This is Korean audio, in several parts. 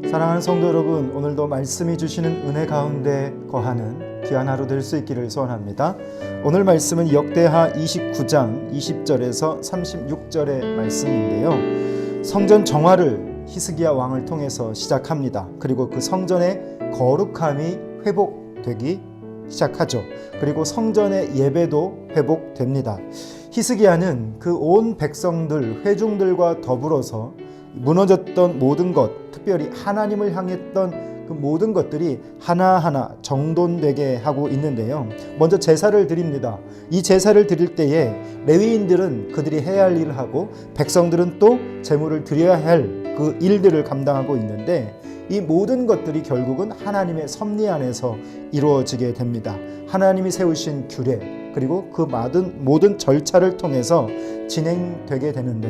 사랑하는 성도 여러분, 오늘도 말씀이 주시는 은혜 가운데 거하는 귀한 하루 될 수 있기를 소원합니다. 오늘 말씀은 역대하 29장 20절에서 36절의 말씀인데요. 성전 정화를 히스기야 왕을 통해서 시작합니다. 그리고 그 성전의 거룩함이 회복되기 시작하죠. 그리고 성전의 예배도 회복됩니다. 히스기야는 그 온 백성들, 회중들과 더불어서 무너졌던 모든 것, 특별히 하나님을 향했던 그 모든 것들이 하나하나 정돈되게 하고 있는데요. 먼저 제사를 드립니다. 이 제사를 드릴 때에 레위인들은 그들이 해야 할 일을 하고 백성들은 또 제물을 드려야 할 그 일들을 감당하고 있는데, 이 모든 것들이 결국은 하나님의 섭리 안에서 이루어지게 됩니다. 하나님이 세우신 규례, 그리고 그 모든 절차를 통해서 진행되게 되는데,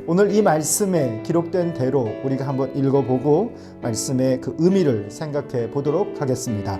오늘 이 말씀에 기록된 대로 우리가 한번 읽어보고 말씀의 그 의미를 생각해 보도록 하겠습니다.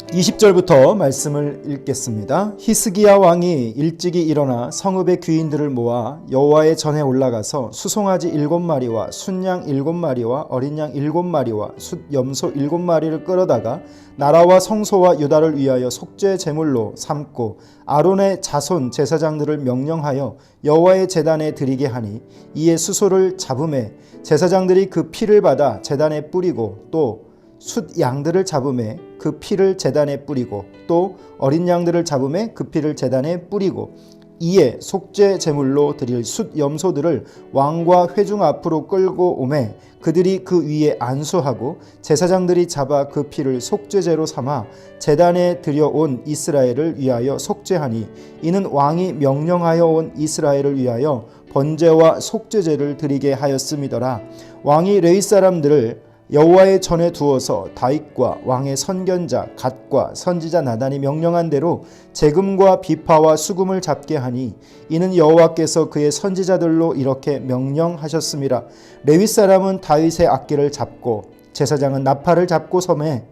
20절부터 말씀을 읽겠습니다. 히스기야 왕이 일찍이 일어나 성읍의 귀인들을 모아 여호와의 전에 올라가서 수송아지 7마리와 순양 7마리와 어린 양 7마리와 숫염소 7마리를 끌어다가 나라와 성소와 유다를 위하여 속죄 제물로 삼고 아론의 자손 제사장들을 명령하여 여호와의 제단에 드리게 하니, 이에 수소를 잡음에 제사장들이 그 피를 받아 제단에 뿌리고, 또 숫 양들을 잡음에 그 피를 제단에 뿌리고, 또 어린 양들을 잡음에 그 피를 제단에 뿌리고, 이에 속죄 제물로 드릴 숫 염소들을 왕과 회중 앞으로 끌고 오매 그들이 그 위에 안수하고, 제사장들이 잡아 그 피를 속죄제로 삼아 제단에 들여온 이스라엘을 위하여 속죄하니, 이는 왕이 명령하여 온 이스라엘을 위하여 번제와 속죄제를 드리게 하였음이더라. 왕이 레위 사람들을 여호와의 전에 두어서 다윗과 왕의 선견자 갓과 선지자 나단이 명령한 대로 재금과 비파와 수금을 잡게 하니, 이는 여호와께서 그의 선지자들로 이렇게 명령하셨음이라. 레위 사람은 다윗의 악기를 잡고 제사장은 나팔을 잡고 섬에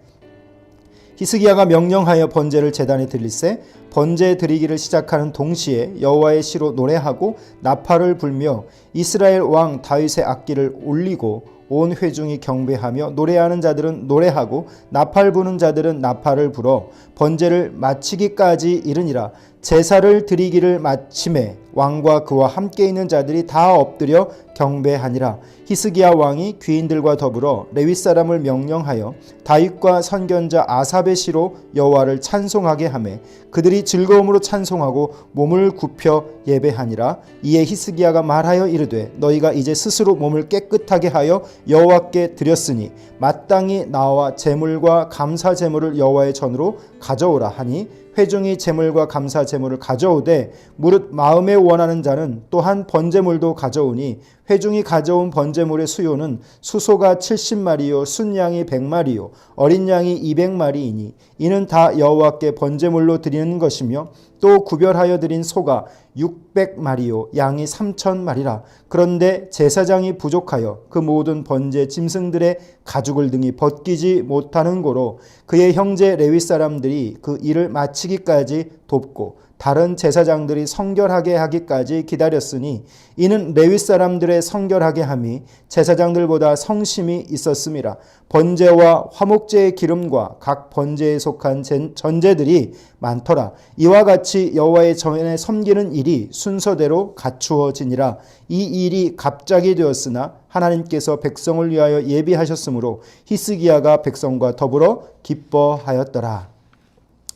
히스기야가 명령하여 번제를 제단에 드릴새 번제 드리기를 시작하는 동시에 여호와의 시로 노래하고 나팔을 불며 이스라엘 왕 다윗의 악기를 올리고, 온 회중이 경배하며 노래하는 자들은 노래하고 나팔 부는 자들은 나팔을 불어 번제를 마치기까지 이르니라. 제사를 드리기를 마침에 왕과 그와 함께 있는 자들이 다 엎드려 경배하니라. 히스기야 왕이 귀인들과 더불어 레위 사람을 명령하여 다윗과 선견자 아삽의 시로 여호와를 찬송하게 하매 그들이 즐거움으로 찬송하고 몸을 굽혀 예배하니라. 이에 히스기야가 말하여 이르되, 너희가 이제 스스로 몸을 깨끗하게 하여 여호와께 드렸으니 마땅히 나와 제물과 감사 제물을 여호와의 전으로 가져오라 하니, 회중이 제물과 감사 제물을 가져오되 무릇 마음에 원하는 자는 또한 번제물도 가져오니, 회중이 가져온 번제물의 수요는 수소가 70마리요 순양이 100마리요 어린 양이 200마리이니, 이는 다 여호와께 번제물로 드리는 것이며, 또 구별하여 드린 소가 600마리요 양이 3000마리라. 그런데 제사장이 부족하여 그 모든 번제 짐승들의 가죽을 등이 벗기지 못하는 고로 그의 형제 레위 사람들이 그 일을 마치기까지 돕고 다른 제사장들이 성결하게 하기까지 기다렸으니, 이는 레위 사람들의 성결하게 함이 제사장들보다 성심이 있었음이라. 번제와 화목제의 기름과 각 번제에 속한 전제들이 많더라. 이와 같이 여호와의 전에 섬기는 일이 순서대로 갖추어지니라. 이 일이 갑자기 되었으나 하나님께서 백성을 위하여 예비하셨으므로 히스기야가 백성과 더불어 기뻐하였더라.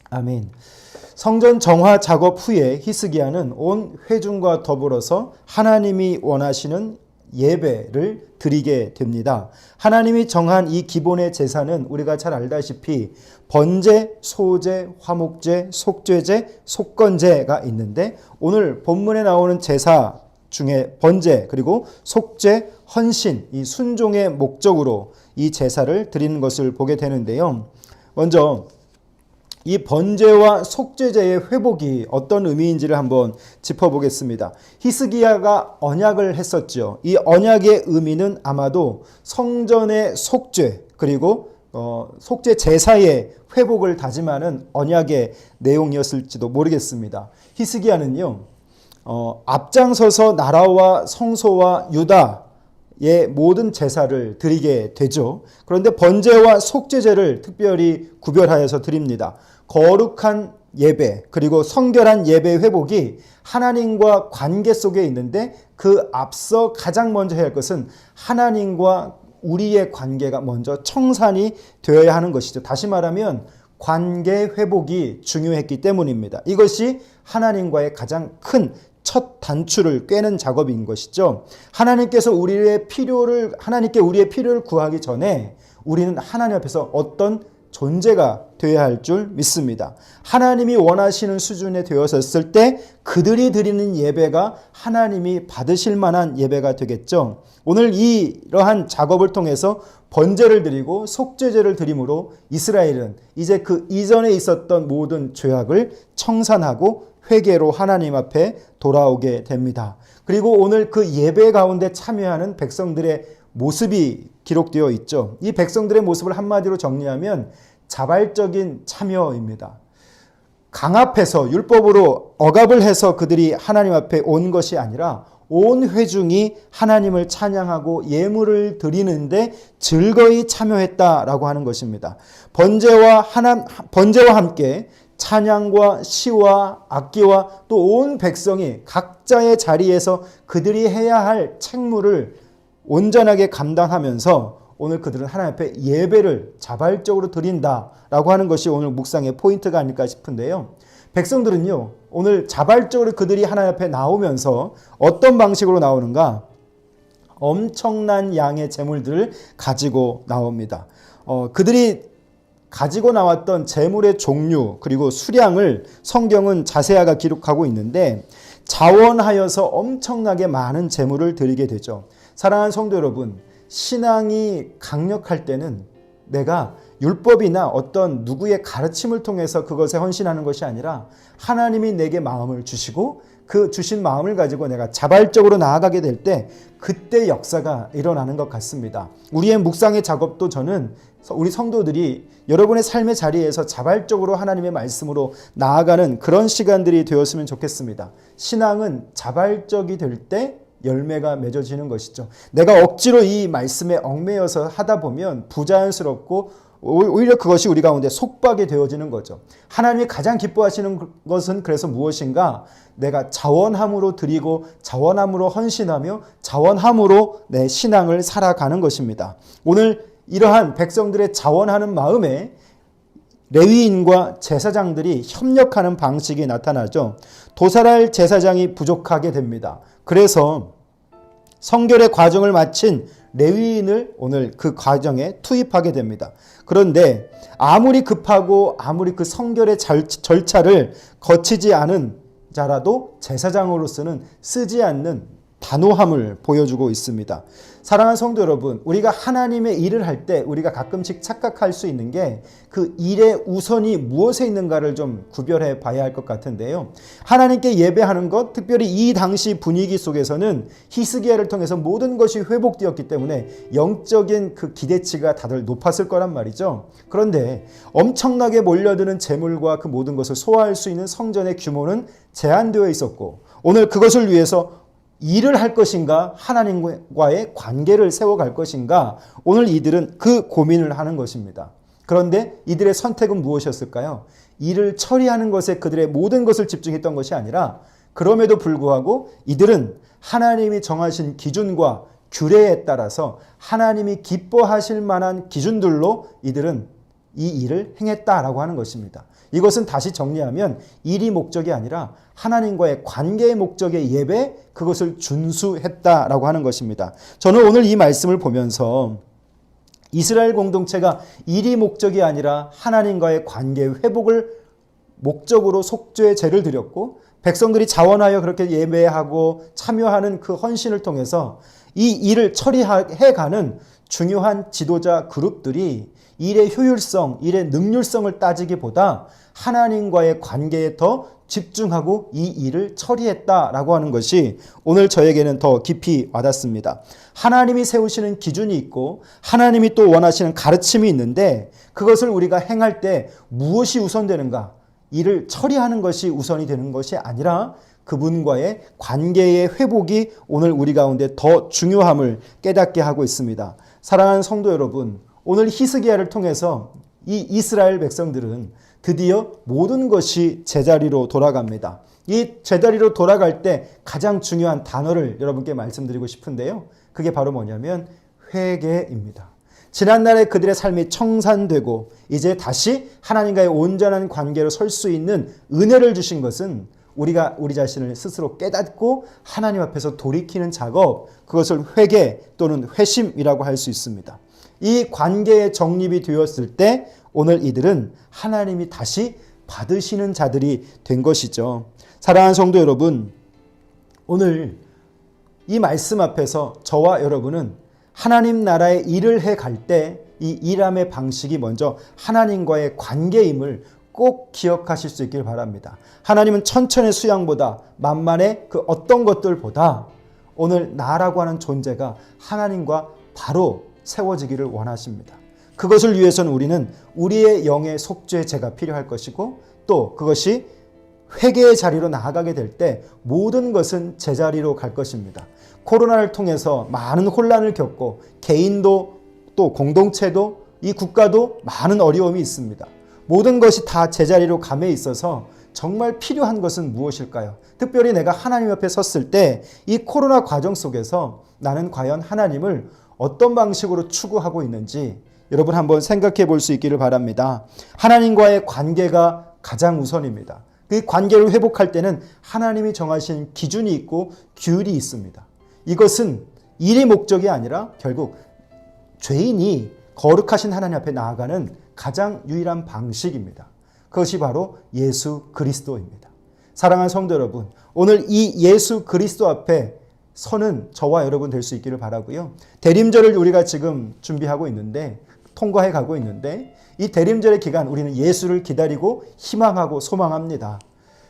아멘. 성전 정화 작업 후에 히스기야는 온 회중과 더불어서 하나님이 원하시는 예배를 드리게 됩니다. 하나님이 정한 이 기본의 제사는 우리가 잘 알다시피 번제, 소제, 화목제, 속죄제, 속건제가 있는데, 오늘 본문에 나오는 제사 중에 번제 그리고 속죄, 헌신, 이 순종의 목적으로 이 제사를 드리는 것을 보게 되는데요. 먼저 이 번제와 속죄제의 회복이 어떤 의미인지를 한번 짚어보겠습니다. 히스기야가 언약을 했었죠. 이 언약의 의미는 아마도 성전의 속죄 그리고 속죄 제사의 회복을 다짐하는 언약의 내용이었을지도 모르겠습니다. 히스기야는요, 앞장서서 나라와 성소와 유다 모든 제사를 드리게 되죠. 그런데 번제와 속죄제를 특별히 구별하여서 드립니다. 거룩한 예배 그리고 성결한 예배 회복이 하나님과 관계 속에 있는데 그 앞서 가장 먼저 해야 할 것은 하나님과 우리의 관계가 먼저 청산이 되어야 하는 것이죠. 다시 말하면 관계 회복이 중요했기 때문입니다. 이것이 하나님과의 가장 큰 첫 단추를 꿰는 작업인 것이죠. 하나님께 우리의 필요를 구하기 전에 우리는 하나님 앞에서 어떤 존재가 되어야 할 줄 믿습니다. 하나님이 원하시는 수준에 되어섰을 때 그들이 드리는 예배가 하나님이 받으실 만한 예배가 되겠죠. 오늘 이러한 작업을 통해서 번제를 드리고 속죄제를 드림으로 이스라엘은 이제 그 이전에 있었던 모든 죄악을 청산하고 회개로 하나님 앞에 돌아오게 됩니다. 그리고 오늘 그 예배 가운데 참여하는 백성들의 모습이 기록되어 있죠. 이 백성들의 모습을 한마디로 정리하면 자발적인 참여입니다. 강압해서 율법으로 억압을 해서 그들이 하나님 앞에 온 것이 아니라 온 회중이 하나님을 찬양하고 예물을 드리는데 즐거이 참여했다라고 하는 것입니다. 번제와 함께 찬양과 시와 악기와 또 온 백성이 각자의 자리에서 그들이 해야 할 책무를 온전하게 감당하면서 오늘 그들은 하나님 앞에 예배를 자발적으로 드린다라고 하는 것이 오늘 묵상의 포인트가 아닐까 싶은데요. 백성들은요, 오늘 자발적으로 그들이 하나님 앞에 나오면서 어떤 방식으로 나오는가? 엄청난 양의 제물들을 가지고 나옵니다. 그들이 가지고 나왔던 제물의 종류 그리고 수량을 성경은 자세하게 기록하고 있는데 자원하여서 엄청나게 많은 제물을 드리게 되죠. 사랑하는 성도 여러분, 신앙이 강력할 때는 내가 율법이나 어떤 누구의 가르침을 통해서 그것에 헌신하는 것이 아니라 하나님이 내게 마음을 주시고 그 주신 마음을 가지고 내가 자발적으로 나아가게 될 때 그때 역사가 일어나는 것 같습니다. 우리의 묵상의 작업도 저는 우리 성도들이 여러분의 삶의 자리에서 자발적으로 하나님의 말씀으로 나아가는 그런 시간들이 되었으면 좋겠습니다. 신앙은 자발적이 될 때 열매가 맺어지는 것이죠. 내가 억지로 이 말씀에 얽매여서 하다 보면 부자연스럽고 오히려 그것이 우리 가운데 속박이 되어지는 거죠. 하나님이 가장 기뻐하시는 것은 그래서 무엇인가? 내가 자원함으로 드리고 자원함으로 헌신하며 자원함으로 내 신앙을 살아가는 것입니다. 오늘 이러한 백성들의 자원하는 마음에 레위인과 제사장들이 협력하는 방식이 나타나죠. 도살할 제사장이 부족하게 됩니다. 그래서 성결의 과정을 마친 레위인을 오늘 그 과정에 투입하게 됩니다. 그런데 아무리 급하고 아무리 그 성결의 절차를 거치지 않은 자라도 제사장으로서는 쓰지 않는 단호함을 보여주고 있습니다. 사랑하는 성도 여러분, 우리가 하나님의 일을 할 때 우리가 가끔씩 착각할 수 있는 게 그 일의 우선이 무엇에 있는가를 좀 구별해 봐야 할 것 같은데요. 하나님께 예배하는 것, 특별히 이 당시 분위기 속에서는 히스기야를 통해서 모든 것이 회복되었기 때문에 영적인 그 기대치가 다들 높았을 거란 말이죠. 그런데 엄청나게 몰려드는 재물과 그 모든 것을 소화할 수 있는 성전의 규모는 제한되어 있었고 오늘 그것을 위해서 일을 할 것인가 하나님과의 관계를 세워갈 것인가 오늘 이들은 그 고민을 하는 것입니다. 그런데 이들의 선택은 무엇이었을까요? 일을 처리하는 것에 그들의 모든 것을 집중했던 것이 아니라 그럼에도 불구하고 이들은 하나님이 정하신 기준과 규례에 따라서 하나님이 기뻐하실 만한 기준들로 이들은 이 일을 행했다라고 하는 것입니다. 이것은 다시 정리하면 일이 목적이 아니라 하나님과의 관계의 목적의 예배, 그것을 준수했다라고 하는 것입니다. 저는 오늘 이 말씀을 보면서 이스라엘 공동체가 일이 목적이 아니라 하나님과의 관계 회복을 목적으로 속죄제를 드렸고 백성들이 자원하여 그렇게 예배하고 참여하는 그 헌신을 통해서 이 일을 처리해가는 중요한 지도자 그룹들이 일의 효율성, 일의 능률성을 따지기보다 하나님과의 관계에 더 집중하고 이 일을 처리했다라고 하는 것이 오늘 저에게는 더 깊이 와닿습니다. 하나님이 세우시는 기준이 있고 하나님이 또 원하시는 가르침이 있는데 그것을 우리가 행할 때 무엇이 우선되는가? 일을 처리하는 것이 우선이 되는 것이 아니라 그분과의 관계의 회복이 오늘 우리 가운데 더 중요함을 깨닫게 하고 있습니다. 사랑하는 성도 여러분, 오늘 히스기야를 통해서 이 이스라엘 백성들은 드디어 모든 것이 제자리로 돌아갑니다. 이 제자리로 돌아갈 때 가장 중요한 단어를 여러분께 말씀드리고 싶은데요. 그게 바로 뭐냐면 회개입니다. 지난날에 그들의 삶이 청산되고 이제 다시 하나님과의 온전한 관계로 설 수 있는 은혜를 주신 것은 우리가 우리 자신을 스스로 깨닫고 하나님 앞에서 돌이키는 작업, 그것을 회개 또는 회심이라고 할 수 있습니다. 이 관계의 정립이 되었을 때 오늘 이들은 하나님이 다시 받으시는 자들이 된 것이죠. 사랑하는 성도 여러분, 오늘 이 말씀 앞에서 저와 여러분은 하나님 나라의 일을 해갈 때 이 일함의 방식이 먼저 하나님과의 관계임을 꼭 기억하실 수 있길 바랍니다. 하나님은 천천의 수양보다 만만의 그 어떤 것들보다 오늘 나라고 하는 존재가 하나님과 바로 세워지기를 원하십니다. 그것을 위해서는 우리는 우리의 영의 속죄제가 필요할 것이고 또 그것이 회개의 자리로 나아가게 될 때 모든 것은 제자리로 갈 것입니다. 코로나를 통해서 많은 혼란을 겪고 개인도 또 공동체도 이 국가도 많은 어려움이 있습니다. 모든 것이 다 제자리로 감에 있어서 정말 필요한 것은 무엇일까요? 특별히 내가 하나님 옆에 섰을 때 이 코로나 과정 속에서 나는 과연 하나님을 어떤 방식으로 추구하고 있는지 여러분 한번 생각해 볼 수 있기를 바랍니다. 하나님과의 관계가 가장 우선입니다. 그 관계를 회복할 때는 하나님이 정하신 기준이 있고 규율이 있습니다. 이것은 일이 목적이 아니라 결국 죄인이 거룩하신 하나님 앞에 나아가는 가장 유일한 방식입니다. 그것이 바로 예수 그리스도입니다. 사랑하는 성도 여러분, 오늘 이 예수 그리스도 앞에 서는 저와 여러분 될 수 있기를 바라고요. 대림절을 우리가 지금 준비하고 있는데 통과해 가고 있는데 이 대림절의 기간 우리는 예수를 기다리고 희망하고 소망합니다.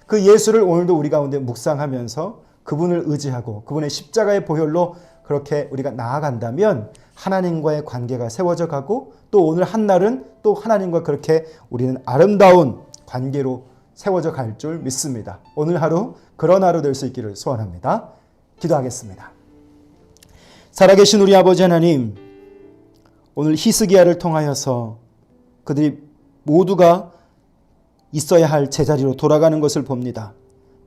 그 예수를 오늘도 우리 가운데 묵상하면서 그분을 의지하고 그분의 십자가의 보혈로 그렇게 우리가 나아간다면 하나님과의 관계가 세워져 가고 또 오늘 한날은 또 하나님과 그렇게 우리는 아름다운 관계로 세워져 갈 줄 믿습니다. 오늘 하루 그런 하루 될 수 있기를 소원합니다. 기도하겠습니다. 살아계신 우리 아버지 하나님, 오늘 히스기야를 통하여서 그들이 모두가 있어야 할 제자리로 돌아가는 것을 봅니다.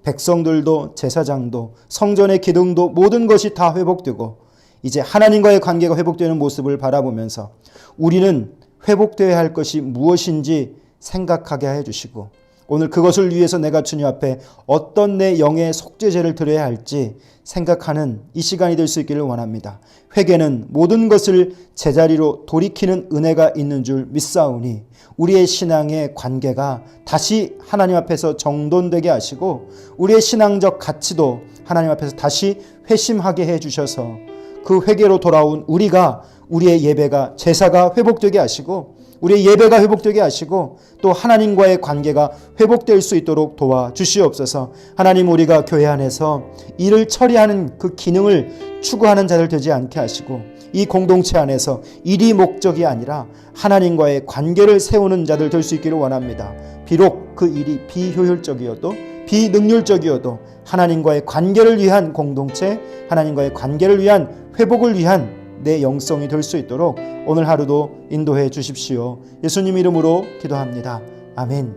백성들도 제사장도 성전의 기둥도 모든 것이 다 회복되고 이제 하나님과의 관계가 회복되는 모습을 바라보면서 우리는 회복되어야 할 것이 무엇인지 생각하게 해주시고 오늘 그것을 위해서 내가 주님 앞에 어떤 내 영의 속죄제를 드려야 할지 생각하는 이 시간이 될 수 있기를 원합니다. 회개는 모든 것을 제자리로 돌이키는 은혜가 있는 줄 믿사오니 우리의 신앙의 관계가 다시 하나님 앞에서 정돈되게 하시고 우리의 신앙적 가치도 하나님 앞에서 다시 회심하게 해주셔서 그 회개로 돌아온 우리가 우리의 예배가 제사가 회복되게 하시고 우리의 예배가 회복되게 하시고 또 하나님과의 관계가 회복될 수 있도록 도와주시옵소서. 하나님, 우리가 교회 안에서 일을 처리하는 그 기능을 추구하는 자들 되지 않게 하시고 이 공동체 안에서 일이 목적이 아니라 하나님과의 관계를 세우는 자들 될 수 있기를 원합니다. 비록 그 일이 비효율적이어도 비능률적이어도 하나님과의 관계를 위한 공동체, 하나님과의 관계를 위한 회복을 위한 내 영성이 될 수 있도록 오늘 하루도 인도해 주십시오. 예수님 이름으로 기도합니다. 아멘.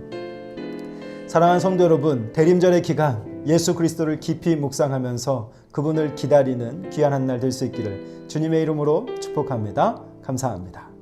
사랑하는 성도 여러분, 대림절의 기간 예수 그리스도를 깊이 묵상하면서 그분을 기다리는 귀한 한 날 될 수 있기를 주님의 이름으로 축복합니다. 감사합니다.